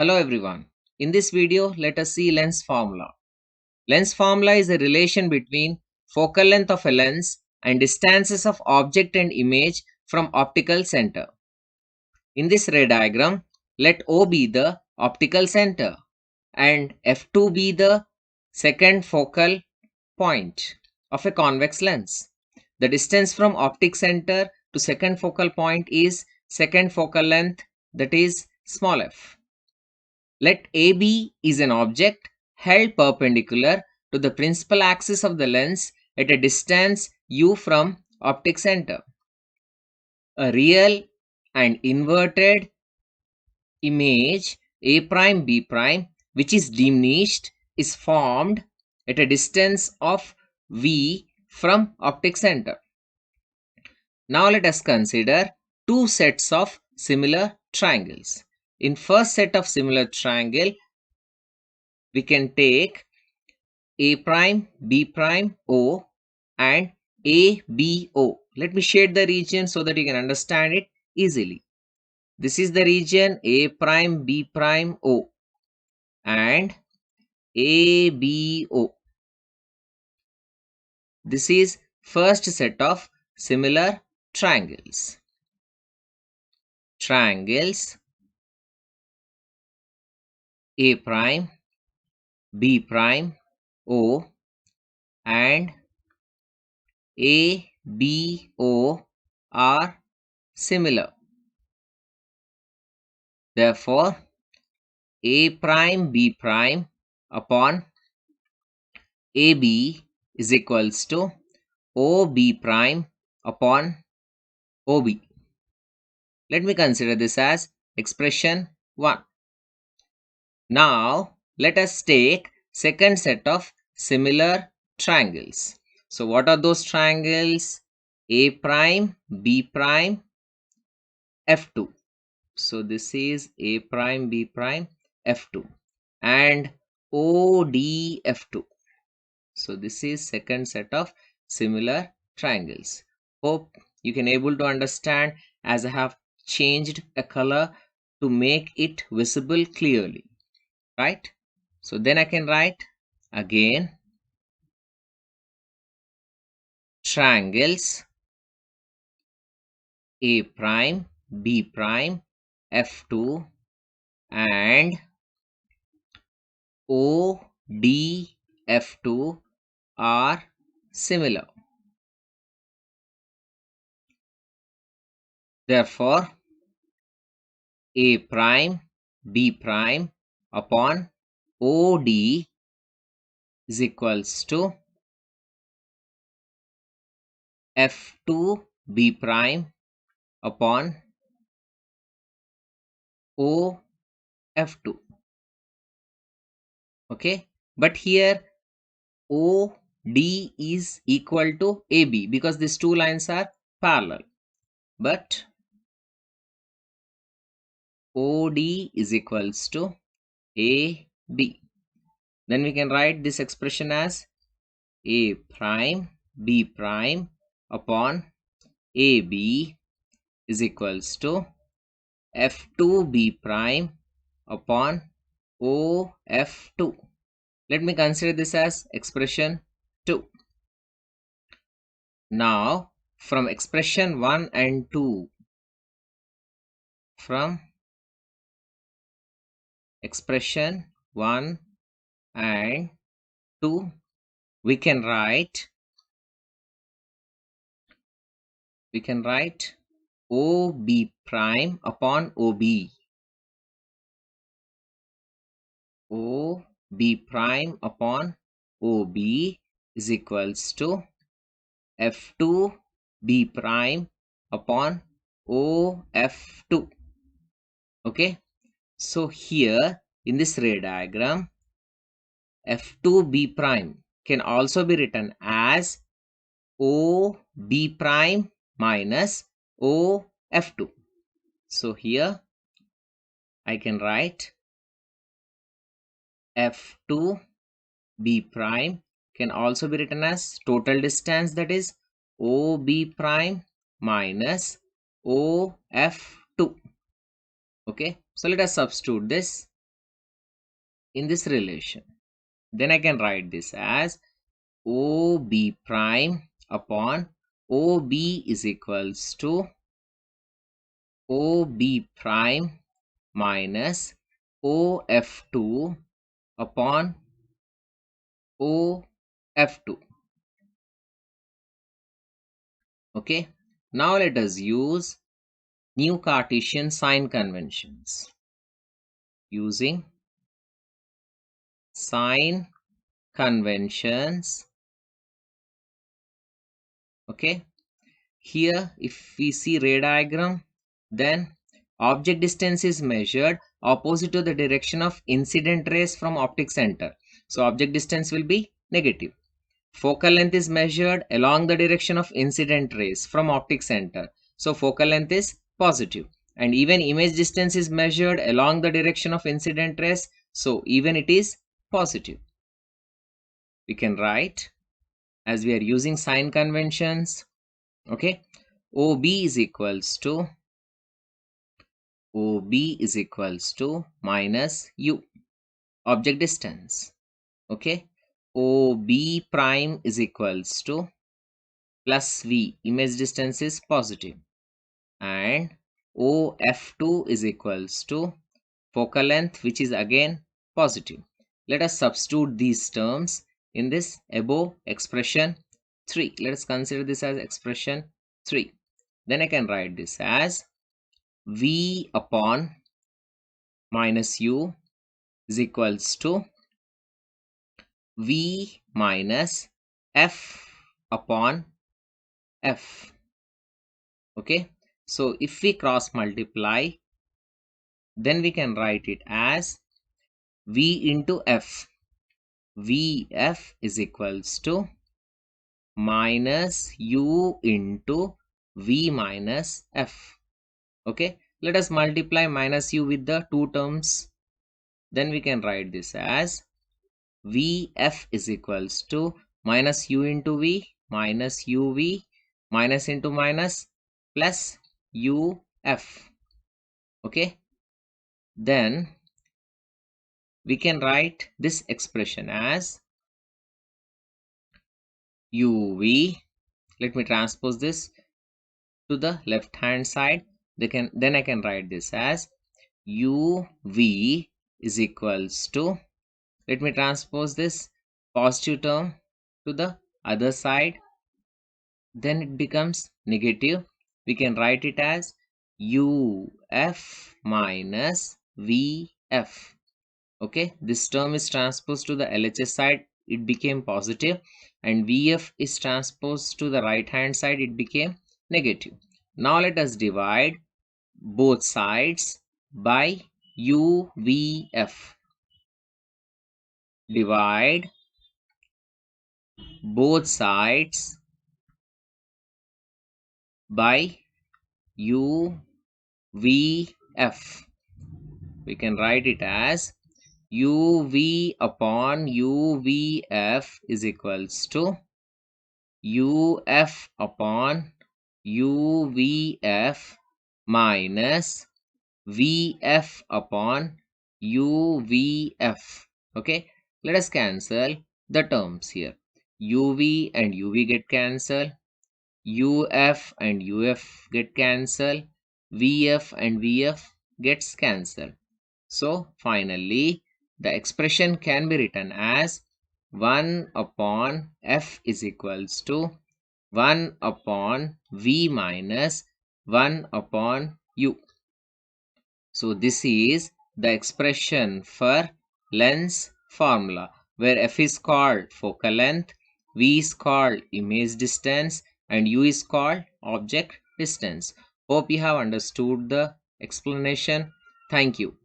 Hello everyone. In this video, let us see lens formula. Lens formula is a relation between focal length of a lens and distances of object and image from optical center. In this ray diagram, let O be the optical center and F2 be the second focal point of a convex lens. The distance from optic center to second focal point is second focal length, that is small f. Let AB is an object held perpendicular to the principal axis of the lens at a distance u from optic center. A real and inverted image A prime B prime, which is diminished, is formed at a distance of v from optic center. Now let us consider two sets of similar triangles. In first set of similar triangle, we can take A prime, B prime, O and A, B, O. Let me shade the region so that you can understand it easily. This is the region A prime, B prime, O and A, B, O. This is first set of similar triangles. Triangles A prime, B prime, O and A, B, O are similar. Therefore, A prime B prime upon AB is equals to OB prime upon OB. Let me consider this as expression 1. Now, let us take second set of similar triangles. So, what are those triangles? A prime, B prime, F2. So, this is A prime, B prime, F2 and ODF2. So, this is second set of similar triangles. Hope you can able to understand as I have changed a color to make it visible clearly. Right? So then I can write again triangles A prime, B prime, F2 and ODF2 are similar. Therefore, A prime, B prime upon OD is equals to F2 B prime upon OF2. Okay, but here OD is equal to AB because these two lines are parallel. But OD is equals to AB. Then we can write this expression as A prime B prime upon AB is equals to F2 B prime upon OF2. Let me consider this as expression 2. Now, from expression 1 and 2, from expression 1 and 2, we can write OB prime upon OB. OB prime upon OB is equals to F2 B prime upon OF2. Okay, so here in this ray diagram, F2 B prime can also be written as OB prime minus OF2. So here I can write F2 B prime can also be written as total distance, that is OB prime minus OF2. Okay, so let us substitute this. in this relation. Then I can write this as OB prime upon OB is equals to OB prime minus OF2 upon OF2. Okay, now let us use new Cartesian sign conventions. Using sign conventions, okay, here if we see ray diagram, then object distance is measured opposite to the direction of incident rays from optic center, so object distance will be negative. Focal length is measured along the direction of incident rays from optic center, so focal length is positive. And even image distance is measured along the direction of incident rays, so even it is positive. We can write, as we are using sign conventions, okay, OB is equals to minus U, object distance, okay. OB prime is equals to plus V, image distance is positive, and OF2 is equals to focal length, which is again positive. Let us substitute these terms in this above expression 3. Let us consider this as expression 3. Then I can write this as V upon minus U is equals to V minus F upon F. Okay, so if we cross multiply, then we can write it as V into F. Vf is equals to minus U into V minus F. Okay, let us multiply minus U with the two terms. Then we can write this as Vf is equals to minus U into V minus UV minus into minus plus UF. Okay, then we can write this expression as UV. Let me transpose this to the left hand side. Then I can write this as UV is equals to, let me transpose this positive term to the other side, then it becomes negative. We can write it as UF minus VF. Okay, this term is transposed to the LHS side, it became positive, and VF is transposed to the right hand side, it became negative. Now let us divide both sides by UVF. Divide both sides by UVF. We can write it as UV upon UVF is equals to UF upon UVF minus VF upon UVF. Okay, let us cancel the terms here. UV and UV get cancelled, UF and UF get cancelled, VF and VF gets cancelled. So finally the expression can be written as 1 upon F is equals to 1 upon V minus 1 upon U. So this is the expression for lens formula, where F is called focal length, V is called image distance, and U is called object distance. Hope you have understood the explanation. Thank you.